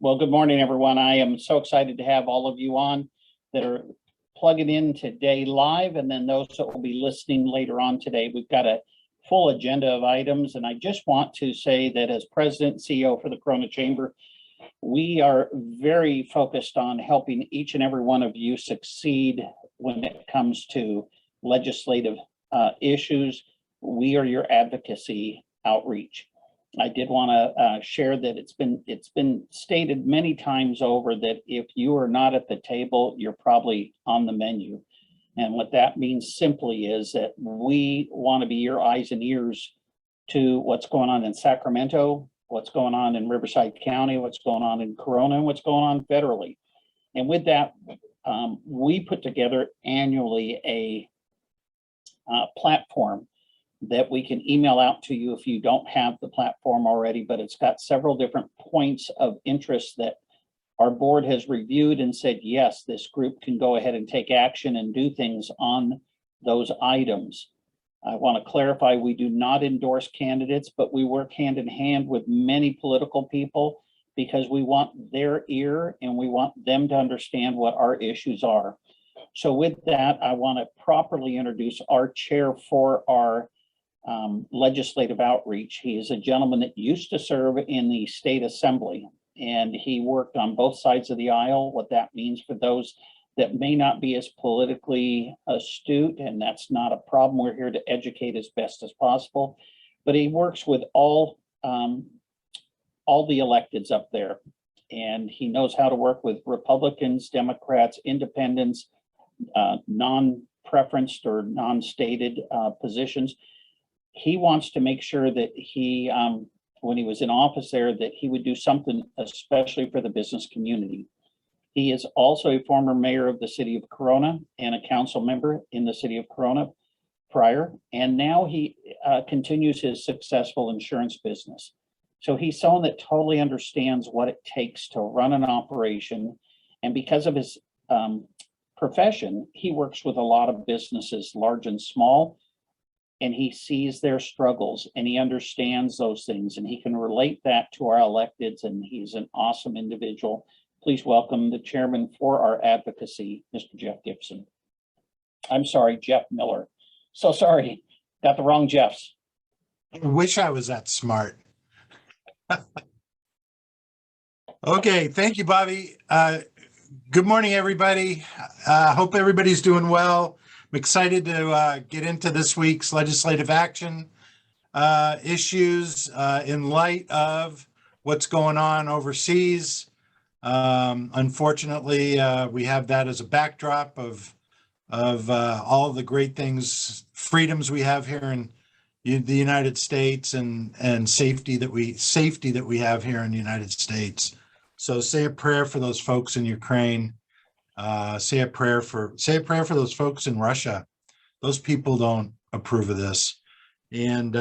Well, good morning, everyone. I am so excited to have all of you on that are plugging in today live, and then those that will be listening later on today. We've got a full agenda of items, and I just want to say that as President and CEO for the Corona Chamber, we are very focused on helping each and every one of you succeed when it comes to legislative issues. We are your advocacy outreach. I did want to share that it's been stated many times over that if you are not at the table, you're probably on the menu. And what that means simply is that we want to be your eyes and ears to what's going on in Sacramento, what's going on in Riverside County, what's going on in Corona, and what's going on federally. And with that, we put together annually a platform that we can email out to you if you don't have the platform already, but it's got several different points of interest that our board has reviewed and said, yes, this group can go ahead and take action and do things on those items. I want to clarify, we do not endorse candidates, but we work hand in hand with many political people because we want their ear and we want them to understand what our issues are. So with that, I want to properly introduce our chair for our legislative outreach. He is a gentleman that used to serve in the state assembly, and he worked on both sides of the aisle. What that means for those that may not be as politically astute, and that's not a problem. We're here to educate as best as possible, but he works with all the electeds up there, and he knows how to work with Republicans, Democrats, independents, non-preferenced or non-stated positions. He wants to make sure that he, when he was in office there, that he would do something especially for the business community. He is also a former mayor of the city of Corona and a council member in the city of Corona prior, and now he continues his successful insurance business. So he's someone that totally understands what it takes to run an operation, and because of his profession, he works with a lot of businesses, large and small, and he sees their struggles and he understands those things and he can relate that to our electeds, and he's an awesome individual. Please welcome the chairman for our advocacy, Mr. Jeff Gibson. I'm sorry, Jeff Miller. So sorry, got the wrong Jeffs. I wish I was that smart. Okay, thank you, Bobby. Good morning, everybody. Hope everybody's doing well. I'm excited to get into this week's legislative action issues in light of what's going on overseas. Unfortunately, we have that as a backdrop of all the great things, freedoms we have here in the United States, and safety that we have here in the United States. So say a prayer for those folks in Ukraine. Say a prayer for those folks in Russia. Those people don't approve of this, and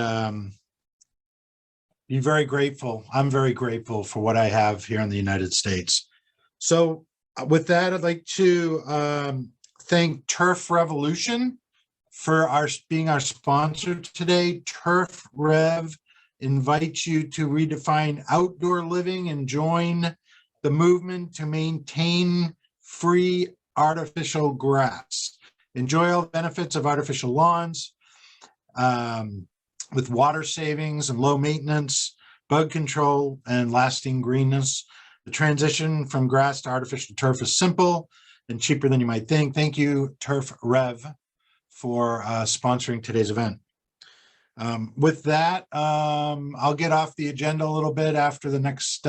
be very grateful. I'm very grateful for what I have here in the United States. So with that, I'd like to thank Turf Revolution for being our sponsor today. Turf Rev invites you to redefine outdoor living and join the movement to maintain free artificial grass. Enjoy all the benefits of artificial lawns with water savings and low maintenance, bug control, and lasting greenness. The transition from grass to artificial turf is simple and cheaper than you might think. Thank you, Turf Rev, for sponsoring today's event. With that, I'll get off the agenda a little bit after the next.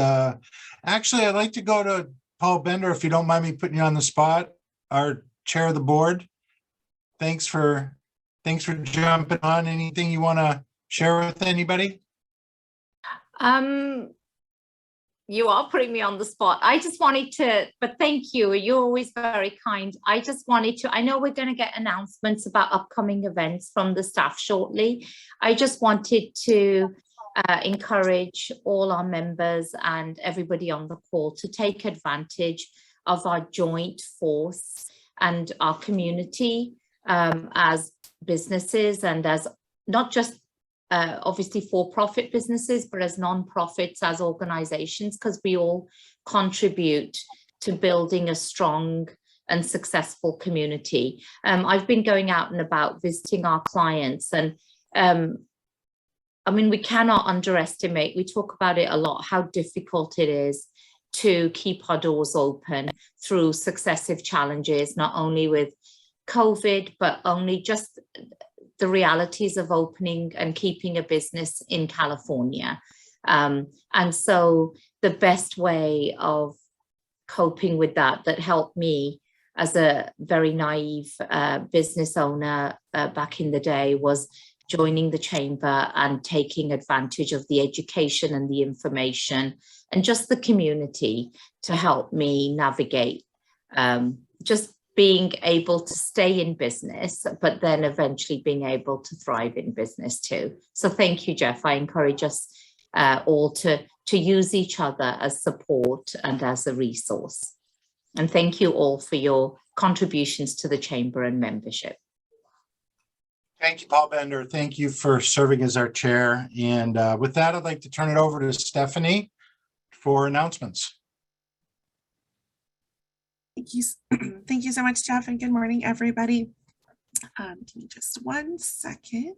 Actually, I'd like to go to Paul Bender, if you don't mind me putting you on the spot, our chair of the board. Thanks for jumping on. Anything you want to share with anybody? You are putting me on the spot. I just wanted to, but thank you. You're always very kind. I just wanted to, I know we're going to get announcements about upcoming events from the staff shortly. I just wanted to encourage all our members and everybody on the call to take advantage of our joint force and our community as businesses and as not just obviously for-profit businesses, but as non-profits, as organizations, because we all contribute to building a strong and successful community. I've been going out and about visiting our clients, and I mean, we cannot underestimate, we talk about it a lot, how difficult it is to keep our doors open through successive challenges, not only with COVID, but only just the realities of opening and keeping a business in California. And so the best way of coping with that helped me as a very naive business owner back in the day was joining the chamber and taking advantage of the education and the information and just the community to help me navigate just being able to stay in business, but then eventually being able to thrive in business too. So thank you, Jeff. I encourage us all to use each other as support and as a resource. And thank you all for your contributions to the chamber and membership. Thank you, Paul Bender. Thank you for serving as our chair. And with that, I'd like to turn it over to Stephanie for announcements. Thank you. Thank you so much, Jeff, and good morning, everybody. Give me just 1 second.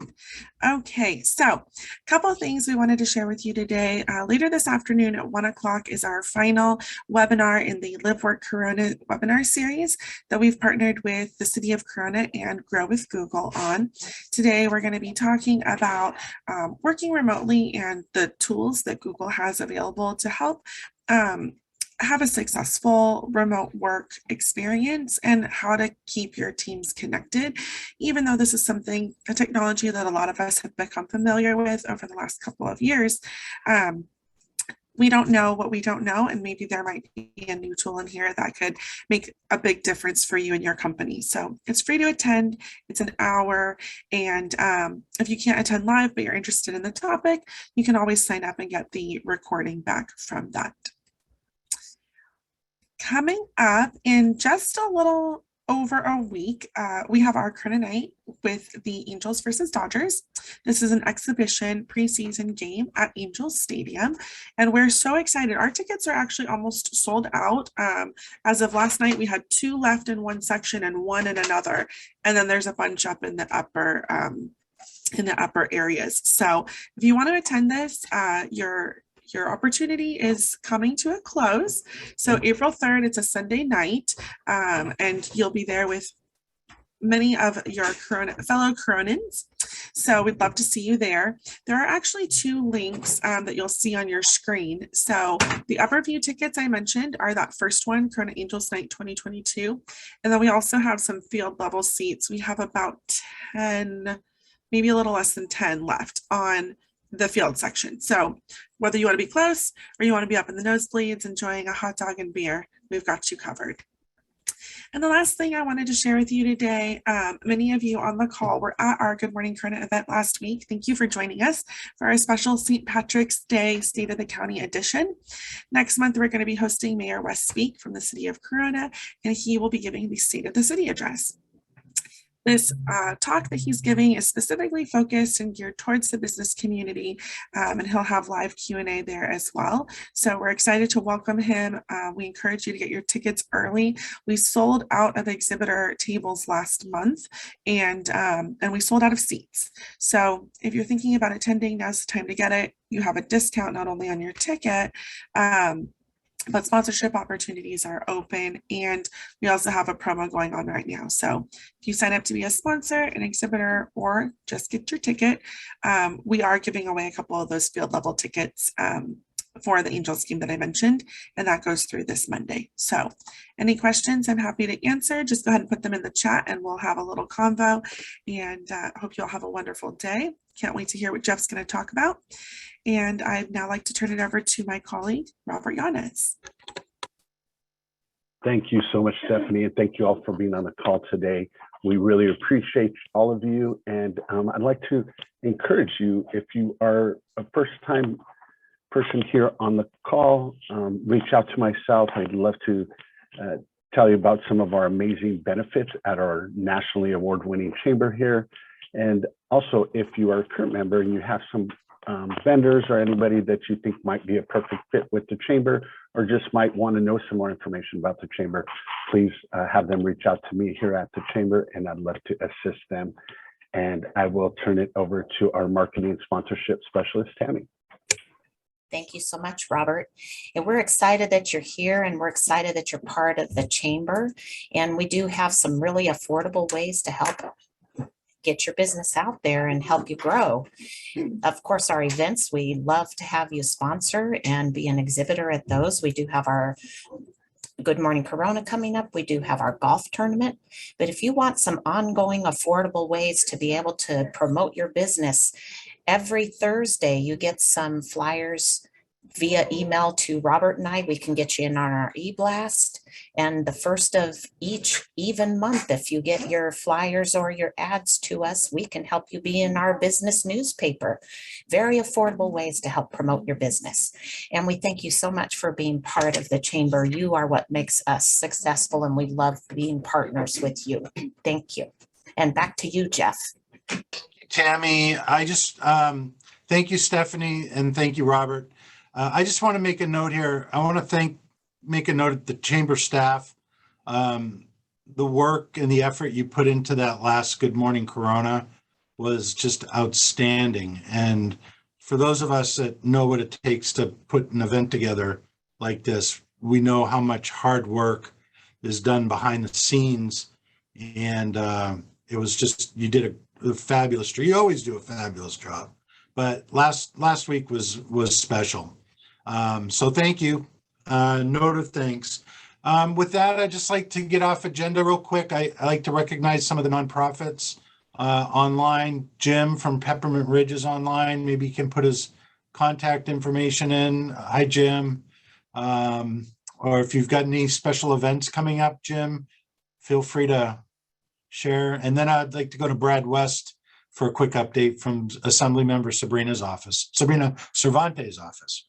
Okay, so a couple of things we wanted to share with you today. Later this afternoon at 1 o'clock is our final webinar in the Live Work Corona webinar series that we've partnered with the City of Corona and Grow with Google on. Today, we're going to be talking about working remotely and the tools that Google has available to help have a successful remote work experience and how to keep your teams connected, even though this is a technology that a lot of us have become familiar with over the last couple of years. We don't know what we don't know, and maybe there might be a new tool in here that could make a big difference for you and your company. So it's free to attend. It's an hour, and if you can't attend live but you're interested in the topic, you can always sign up and get the recording back from that. Coming up in just a little over a week, we have our Corona Night with the Angels versus Dodgers. This is an exhibition preseason game at Angels Stadium, and we're so excited. Our tickets are actually almost sold out. As of last night, we had 2 left in one section and 1 in another, and then there's a bunch up in the upper areas. So if you want to attend this, your opportunity is coming to a close. So April 3rd, it's a Sunday night, and you'll be there with many of your fellow Coronans. So we'd love to see you there. There are actually 2 links that you'll see on your screen. So the upper view tickets I mentioned are that first one, Corona Angels Night 2022. And then we also have some field level seats. We have about 10, maybe a little less than 10 left on the field section. So whether you want to be close or you want to be up in the nosebleeds enjoying a hot dog and beer, we've got you covered. And the last thing I wanted to share with you today, many of you on the call were at our Good Morning Corona event last week. Thank you for joining us for our special St. Patrick's Day State of the County edition. Next month, we're going to be hosting Mayor Wes Speak from the City of Corona, and he will be giving the State of the City address. This talk that he's giving is specifically focused and geared towards the business community, and he'll have live Q&A there as well. So we're excited to welcome him. We encourage you to get your tickets early. We sold out of exhibitor tables last month, and we sold out of seats. So if you're thinking about attending, now's the time to get it. You have a discount not only on your ticket, but sponsorship opportunities are open, and we also have a promo going on right now. So if you sign up to be a sponsor, an exhibitor, or just get your ticket, we are giving away a couple of those field level tickets for the Angels game that I mentioned, and that goes through this Monday. So any questions I'm happy to answer. Just go ahead and put them in the chat and we'll have a little convo, and hope you all have a wonderful day. Can't wait to hear what Jeff's going to talk about. And I'd now like to turn it over to my colleague, Robert Yanez. Thank you so much, Stephanie, and thank you all for being on the call today. We really appreciate all of you, and I'd like to encourage you, if you are a first-time person here on the call, reach out to myself. I'd love to tell you about some of our amazing benefits at our nationally award-winning chamber here. And also, if you are a current member and you have some vendors or anybody that you think might be a perfect fit with the chamber, or just might want to know some more information about the chamber, please have them reach out to me here at the chamber, and I'd love to assist them. And I will turn it over to our marketing and sponsorship specialist, Tammy. Thank you so much, Robert. And we're excited that you're here, and we're excited that you're part of the chamber. And we do have some really affordable ways to help get your business out there and help you grow. Of course, our events, we love to have you sponsor and be an exhibitor at those. We do have our Good Morning Corona coming up. We do have our golf tournament. But if you want some ongoing affordable ways to be able to promote your business, every Thursday you get some flyers via email to Robert and I. We can get you in on our e-blast. And the first of each even month, if you get your flyers or your ads to us, we can help you be in our business newspaper. Very affordable ways to help promote your business. And we thank you so much for being part of the chamber. You are what makes us successful, and we love being partners with you. Thank you. And back to you, Jeff. Tammy, I just thank you, Stephanie, and thank you, Robert. I just want to make a note here. I want to make a note of the chamber staff. The work and the effort you put into that last Good Morning Corona was just outstanding. And for those of us that know what it takes to put an event together like this, we know how much hard work is done behind the scenes. And it was just, you did a fabulous job. You always do a fabulous job, but last week was special. So thank you. Note of thanks. With that, I'd just like to get off agenda real quick. I like to recognize some of the nonprofits online. Jim from Peppermint Ridge is online. Maybe he can put his contact information in. Hi, Jim. Or if you've got any special events coming up, Jim, feel free to share. And then I'd like to go to Brad West for a quick update from Assemblymember Sabrina Cervantes' office.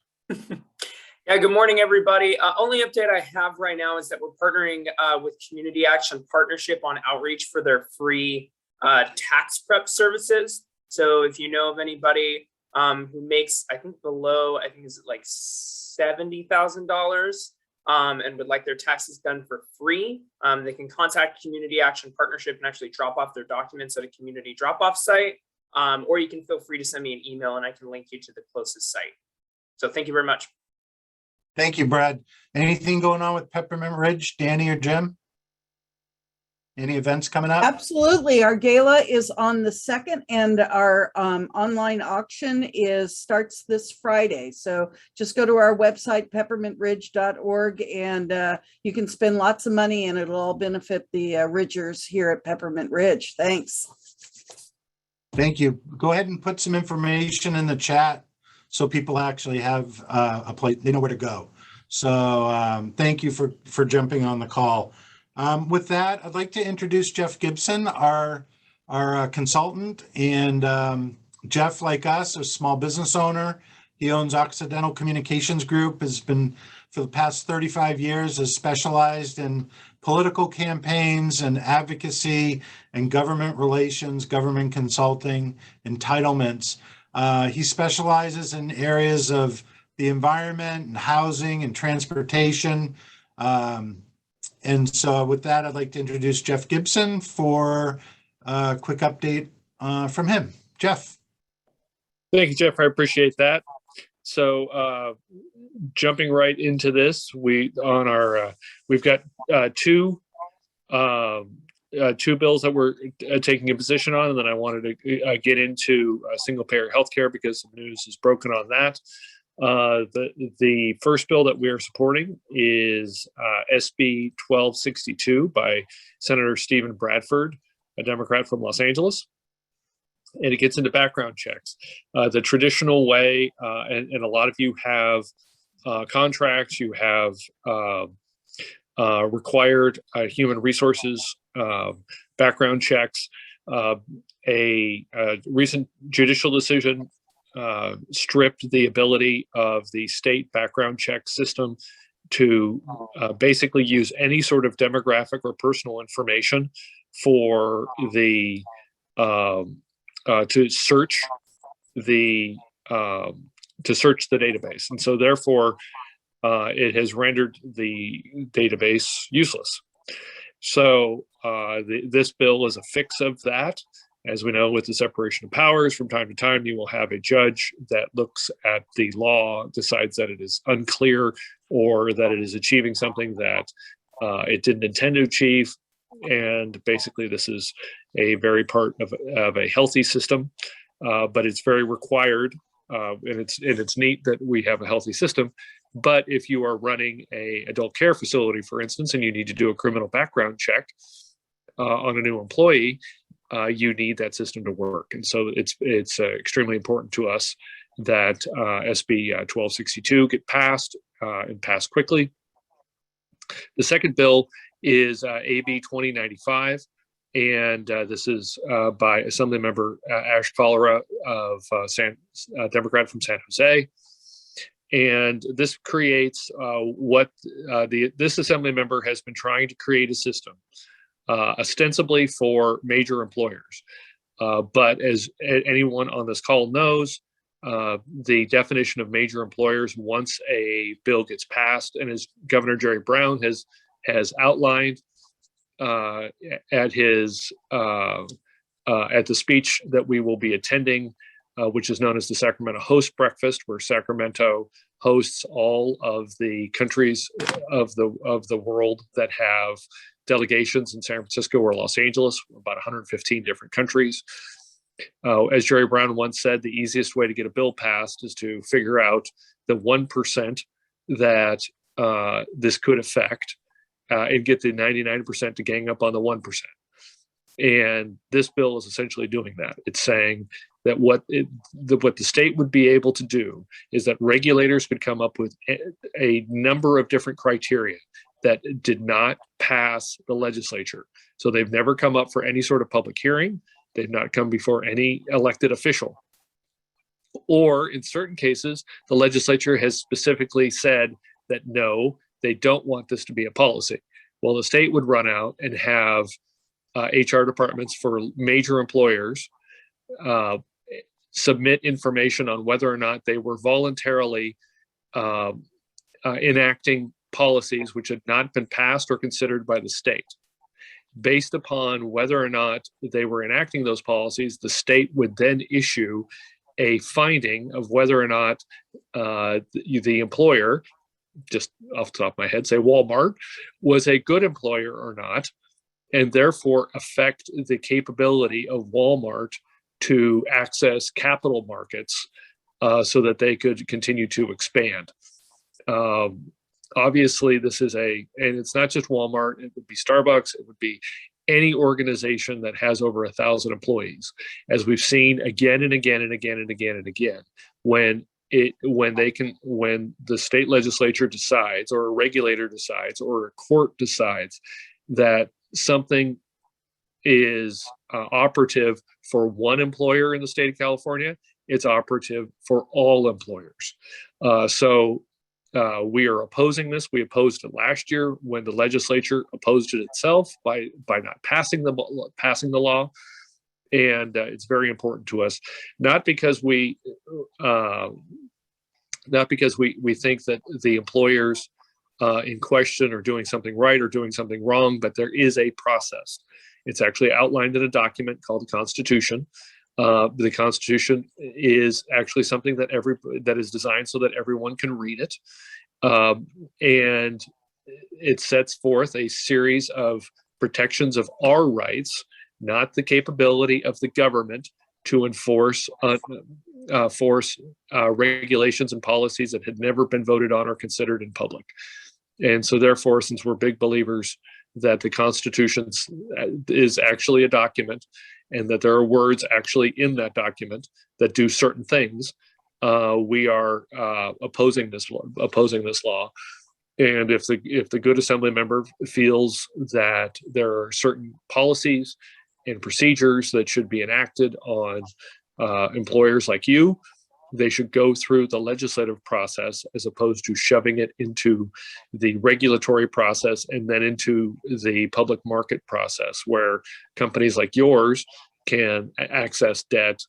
Yeah, good morning, everybody. Only update I have right now is that we're partnering with Community Action Partnership on outreach for their free tax prep services. So if you know of anybody who makes, I think is it like $70,000 and would like their taxes done for free, they can contact Community Action Partnership and actually drop off their documents at a community drop-off site. Or you can feel free to send me an email and I can link you to the closest site. So thank you very much. Thank you, Brad. Anything going on with Peppermint Ridge, Danny or Jim? Any events coming up? Absolutely. Our gala is on the 2nd, and our online auction starts this Friday. So just go to our website, peppermintridge.org, and you can spend lots of money, and it'll all benefit the Ridgers here at Peppermint Ridge. Thanks. Thank you. Go ahead and put some information in the chat so people actually have a place, they know where to go. So thank you for jumping on the call. With that, I'd like to introduce Jeff Gibson, our consultant. And Jeff, like us, a small business owner. He owns Occidental Communications Group, has been for the past 35 years, has specialized in political campaigns and advocacy and government relations, government consulting, entitlements. He specializes in areas of the environment and housing and transportation. And so with that, I'd like to introduce Jeff Gibson for a quick update from him. Jeff. Thank you, Jeff. I appreciate that. So jumping right into this, we've got two bills that we're taking a position on, and then I wanted to get into single payer healthcare because some news is broken on that. The first bill that we are supporting is SB 1262 by Senator Stephen Bradford, a Democrat from Los Angeles. And it gets into background checks. The traditional way, and a lot of you have contracts, you have required human resources background checks. A recent judicial decision stripped the ability of the state background check system to basically use any sort of demographic or personal information for the to search the database, and so therefore it has rendered the database useless. So this bill is a fix of that. As we know, with the separation of powers, from time to time, you will have a judge that looks at the law, decides that it is unclear or that it is achieving something that it didn't intend to achieve. And basically, this is a very part of a healthy system, but it's very required. And it's neat that we have a healthy system. But if you are running a adult care facility, for instance, and you need to do a criminal background check on a new employee, you need that system to work. And so it's extremely important to us that SB 1262 get passed and passed quickly. The second bill is AB 2095, and this is by Assemblymember Ash Kalra of Democrat from San Jose. And this creates this assembly member has been trying to create a system ostensibly for major employers. But as anyone on this call knows, the definition of major employers once a bill gets passed, and as Governor Jerry Brown has outlined at the speech that we will be attending, which is known as the Sacramento Host Breakfast, where Sacramento hosts all of the countries of the world that have delegations in San Francisco or Los Angeles, about 115 different countries. As Jerry Brown once said, the easiest way to get a bill passed is to figure out the 1% that this could affect and get the 99% to gang up on the 1%. And this bill is essentially doing that. It's saying that what the state would be able to do is that regulators could come up with a number of different criteria that did not pass the legislature. So they've never come up for any sort of public hearing. They've not come before any elected official. Or in certain cases, the legislature has specifically said that no, they don't want this to be a policy. Well, the state would run out and have HR departments for major employers submit information on whether or not they were voluntarily enacting policies which had not been passed or considered by the state. Based upon whether or not they were enacting those policies, the state would then issue a finding of whether or not the employer, just off the top of my head, say Walmart, was a good employer or not, and therefore affect the capability of Walmart to access capital markets so that they could continue to expand. Obviously, this is and it's not just Walmart, it would be Starbucks, it would be any organization that has over 1,000 employees. As we've seen again and again and again and again and again, when the state legislature decides, or a regulator decides, or a court decides that something is operative for one employer in the state of California, it's operative for all employers. So we are opposing this. We opposed it last year when the legislature opposed it itself by not passing the law, and it's very important to us. Not because we think that the employers in question are doing something right or doing something wrong, but there is a process. It's actually outlined in a document called the Constitution. The Constitution is actually something that is designed so that everyone can read it. And it sets forth a series of protections of our rights, not the capability of the government to enforce regulations and policies that had never been voted on or considered in public. And so therefore, since we're big believers that the Constitution is actually a document, and that there are words actually in that document that do certain things, we are opposing this law. And if the good assembly member feels that there are certain policies and procedures that should be enacted on employers like you, they should go through the legislative process as opposed to shoving it into the regulatory process and then into the public market process, where companies like yours can access debt,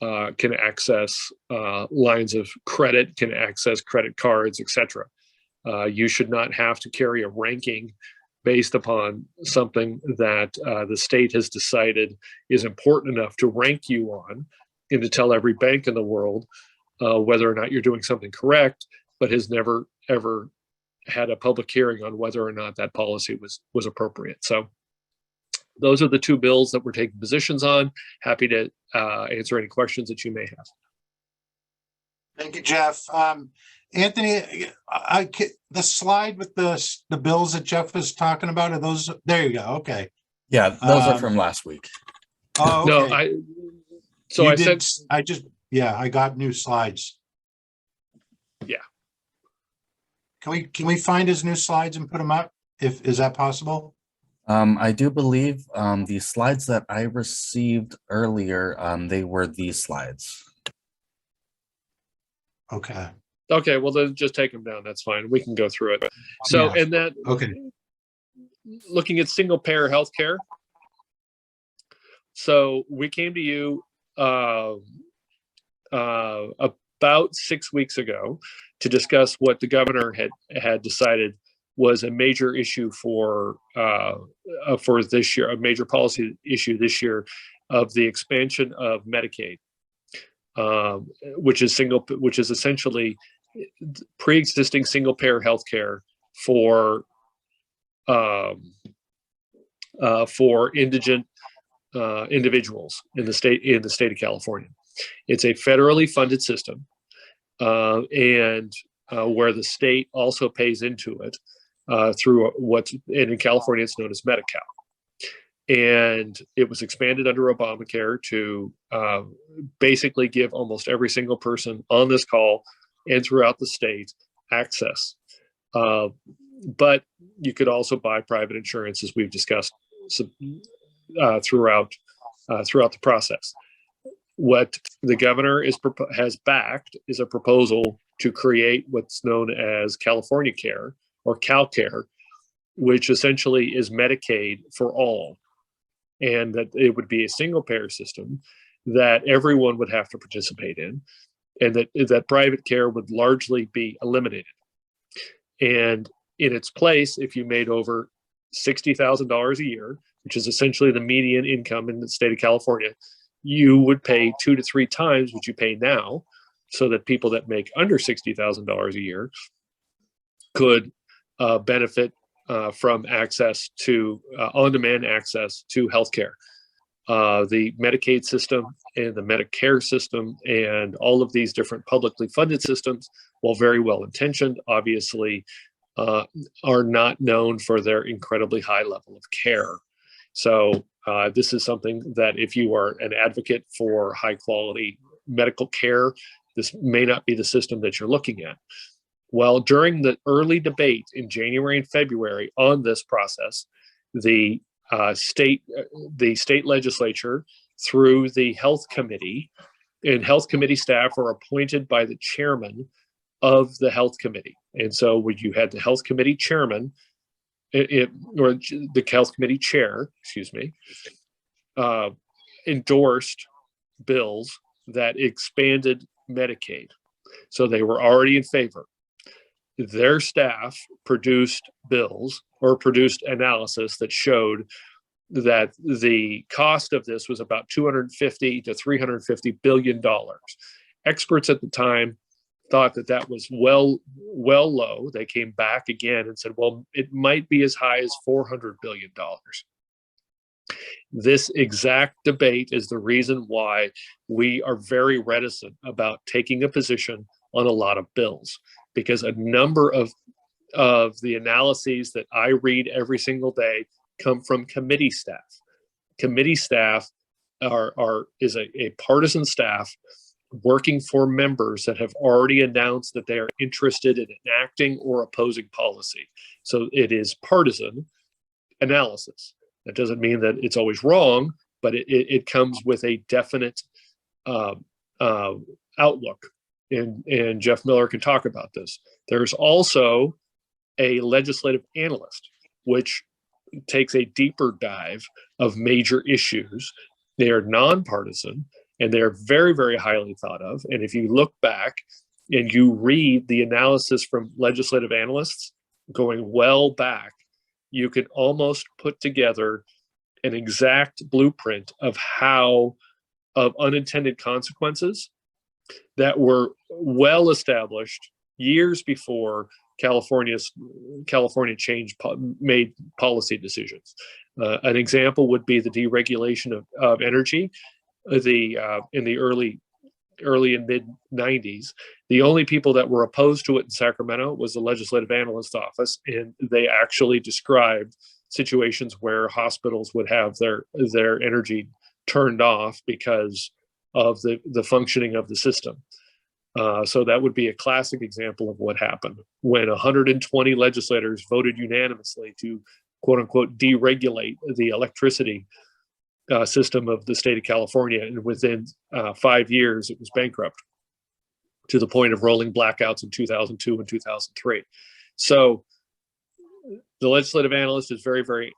can access lines of credit, can access credit cards, etc. You should not have to carry a ranking based upon something that the state has decided is important enough to rank you on and to tell every bank in the world whether or not you're doing something correct, but has never, ever had a public hearing on whether or not that policy was appropriate. So those are the two bills that we're taking positions on. Happy to answer any questions that you may have. Thank you, Jeff. Anthony, the slide with the bills that Jeff was talking about, are those, there you go, okay. Yeah, those are from last week. Oh, No, okay. I got new slides. Yeah. Can we find his new slides and put them up? Is that possible? I do believe the slides that I received earlier, they were these slides. Okay. Okay, well then just take them down. That's fine. We can go through it. So, Yeah. and that, Okay. looking at single payer healthcare. So we came to you about 6 weeks ago to discuss what the governor had decided was a major issue for this year, a major policy issue this year, of the expansion of Medicaid, which is essentially pre-existing single payer healthcare for indigent individuals in the state of California. It's a federally funded system, and where the state also pays into it through and in California it's known as Medi-Cal. And it was expanded under Obamacare to basically give almost every single person on this call and throughout the state access. But you could also buy private insurance, as we've discussed throughout the process. What the governor has backed is a proposal to create what's known as California Care, or CalCare, which essentially is Medicaid for all, and that it would be a single payer system that everyone would have to participate in, and that private care would largely be eliminated. And in its place, if you made over $60,000 a year, which is essentially the median income in the state of California, you would pay 2 to 3 times what you pay now, so that people that make under $60,000 a year could benefit from access to on-demand access to healthcare. The Medicaid system and the Medicare system and all of these different publicly funded systems, while very well intentioned, obviously are not known for their incredibly high level of care. So this is something that if you are an advocate for high quality medical care, this may not be the system that you're looking at. Well, during the early debate in January and February on this process, the state legislature, through the health committee, and health committee staff are appointed by the chairman of the health committee. And so when you had the health committee chairman, or the health committee chair, excuse me, endorsed bills that expanded Medicaid. So they were already in favor. Their staff produced bills or produced analysis that showed that the cost of this was about $250 to $350 billion. Experts at the time thought that was well low. They came back again and said, well, it might be as high as $400 billion. This exact debate is the reason why we are very reticent about taking a position on a lot of bills, because a number of the analyses that I read every single day come from committee staff. Committee staff is a partisan staff working for members that have already announced that they are interested in enacting or opposing policy. So it is partisan analysis. That doesn't mean that it's always wrong, but it comes with a definite outlook. And Jeff Miller can talk about this. There's also a legislative analyst, which takes a deeper dive of major issues They are nonpartisan, and they're very, very highly thought of. And if you look back and you read the analysis from legislative analysts going well back, you can almost put together an exact blueprint of unintended consequences that were well established years before California made policy decisions. An example would be the deregulation of energy. In the early and mid 90s, the only people that were opposed to it in Sacramento was the legislative analyst office, and they actually described situations where hospitals would have their energy turned off because of the functioning of the system. So that would be a classic example of what happened when 120 legislators voted unanimously to, quote unquote, deregulate the electricity system of the state of California. And within 5 years, it was bankrupt to the point of rolling blackouts in 2002 and 2003. So the legislative analyst is very, very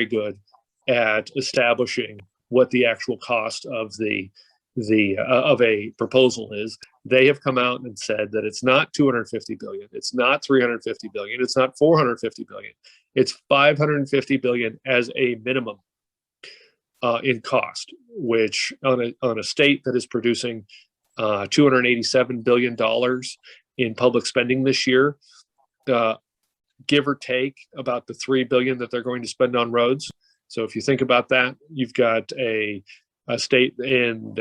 good at establishing what the actual cost of of a proposal is. They have come out and said that it's not 250 billion, it's not 350 billion, it's not 450 billion, it's 550 billion as a minimum in cost, which on a state that is producing $287 billion in public spending this year, give or take about the $3 billion that they're going to spend on roads. So if you think about that, you've got a state, and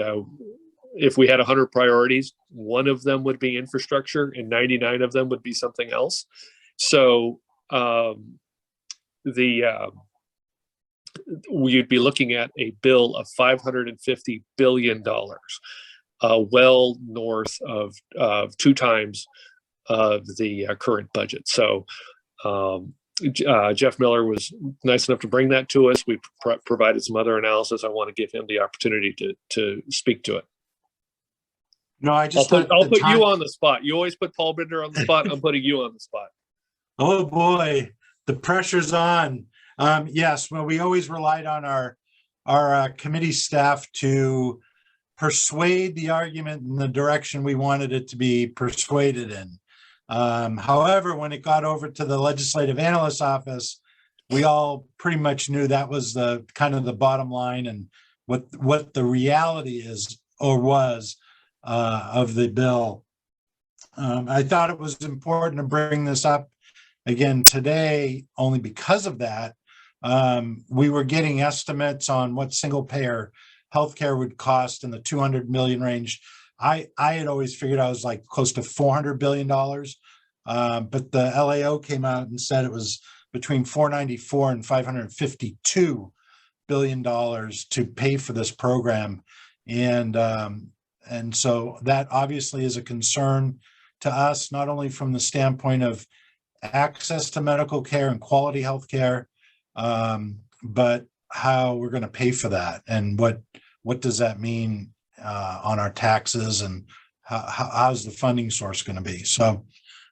if we had 100 priorities, one of them would be infrastructure and 99 of them would be something else. So we'd be looking at a bill of $550 billion, well north of 2 times the current budget. So Jeff Miller was nice enough to bring that to us. We provided some other analysis. I want to give him the opportunity to speak to it. No, I just I'll put you on the spot. You always put Paul Binder on the spot. I'm putting you on the spot. Oh boy, the pressure's on. Yes, well, we always relied on our committee staff to persuade the argument in the direction we wanted it to be persuaded in. However, when it got over to the legislative analyst office, we all pretty much knew that was the kind of the bottom line and what the reality is or was of the bill. I thought it was important to bring this up again today only because of that. We were getting estimates on what single payer healthcare would cost in the 200 million range. I had always figured I was like close to $400 billion, but the LAO came out and said it was between 494 and $552 billion to pay for this program. And so that obviously is a concern to us, not only from the standpoint of access to medical care and quality health care, but how we're going to pay for that and what does that mean on our taxes and how's the funding source going to be. So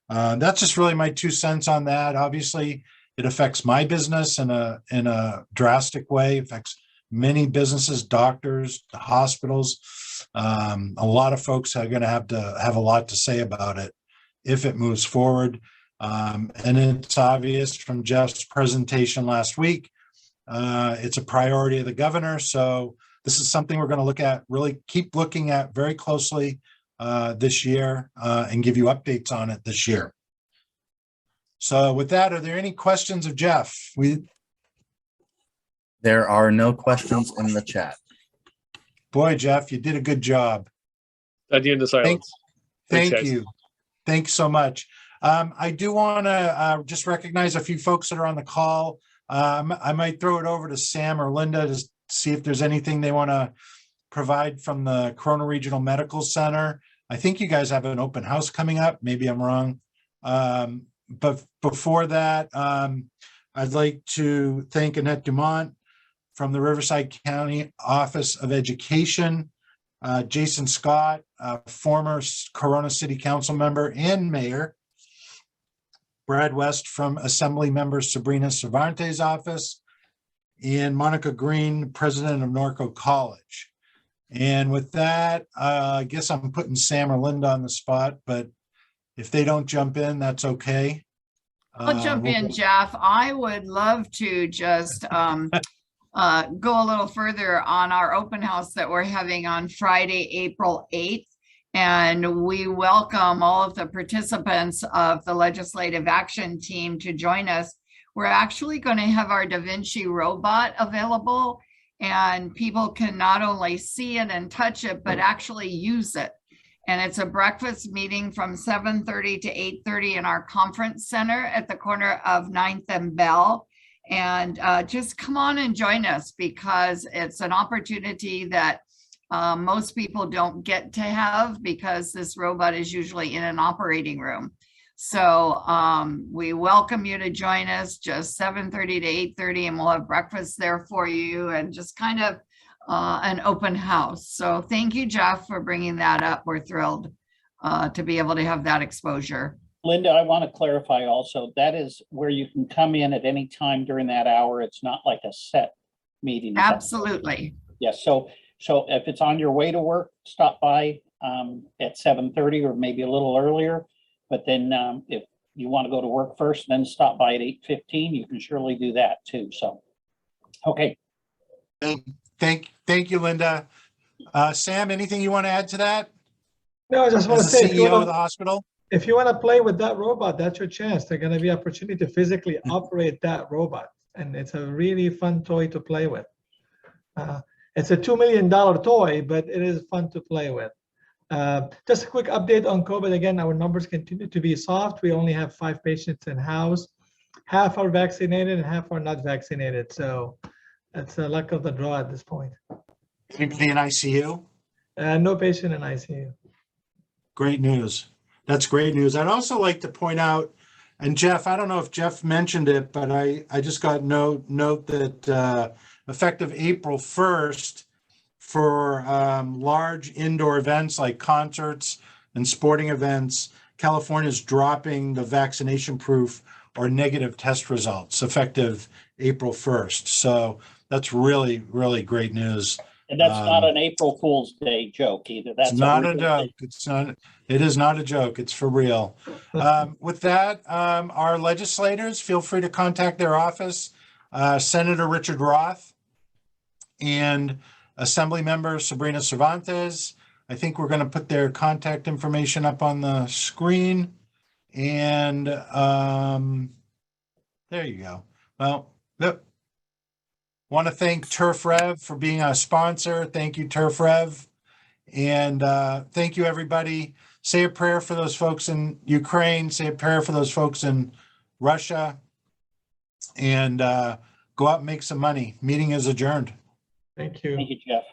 that's just really my 2 cents on that. Obviously, it affects my business in a drastic way. It affects many businesses, doctors, hospitals. A lot of folks are going to have a lot to say about it if it moves forward. And it's obvious from Jeff's presentation last week, it's a priority of the governor. So this is something we're going to really keep looking at very closely this year and give you updates on it this year. So with that, are there any questions of Jeff? There are no questions in the chat. Boy, Jeff, you did a good job. At the end of silence. Thank you. Thanks so much. I do want to just recognize a few folks that are on the call. I might throw it over to Sam or Linda to see if there's anything they want to provide from the Corona Regional Medical Center. I think you guys have an open house coming up. Maybe I'm wrong. But before that, I'd like to thank Annette Dumont from the Riverside County Office of Education, Jason Scott, former Corona City Council member and mayor, Brad West from Assembly Member Sabrina Cervantes' office, and Monica Green, president of Norco College. And with that, I guess I'm putting Sam or Linda on the spot, but if they don't jump in, that's okay. I'll jump We'll in, go- Jeff. I would love to just go a little further on our open house that we're having on Friday, April 8th. And we welcome all of the participants of the Legislative Action Team to join us. We're actually going to have our Da Vinci robot available, and people can not only see it and touch it, but actually use it. And it's a breakfast meeting from 7:30 to 8:30 in our conference center at the corner of 9th and Bell. And just come on and join us, because it's an opportunity that most people don't get to have, because this robot is usually in an operating room. So we welcome you to join us, just 7:30 to 8:30, and we'll have breakfast there for you, and just kind of an open house. So thank you, Jeff, for bringing that up. We're thrilled to be able to have that exposure. Linda, I want to clarify also, that is where you can come in at any time during that hour. It's not like a set meeting. Absolutely. Yes, so if it's on your way to work, stop by at 7:30 or maybe a little earlier. But then if you want to go to work first, then stop by at 8:15, you can surely do that too. So, okay. Thank you, Linda. Sam, anything you want to add to that? No, I just want to As the say, CEO of the hospital? if you want to play with that robot, that's your chance. There's going to be opportunity to physically operate that robot. And it's a really fun toy to play with. It's a $2 million toy, but it is fun to play with. Just a quick update on COVID. Again, our numbers continue to be soft. We only have 5 patients in house. Half are vaccinated and half are not vaccinated. So that's the luck of the draw at this point. Anybody in ICU? No patient in ICU. Great news. That's great news. I'd also like to point out, and Jeff, I don't know if Jeff mentioned it, but I just got note that effective April 1st, for large indoor events like concerts and sporting events, California is dropping the vaccination proof or negative test results effective April 1st. So that's really, really great news. And that's not an April Fool's Day joke either. That's It's not a real joke. thing. It is not a joke. It's for real. With that, our legislators, feel free to contact their office, Senator Richard Roth and Assembly Member Sabrina Cervantes. I think we're going to put their contact information up on the screen. And there you go. Well, want to thank Turf Rev for being a sponsor. Thank you, Turf Rev. And thank you, everybody. Say a prayer for those folks in Ukraine. Say a prayer for those folks in Russia. And go out and make some money. Meeting is adjourned. Thank you. Thank you, Jeff.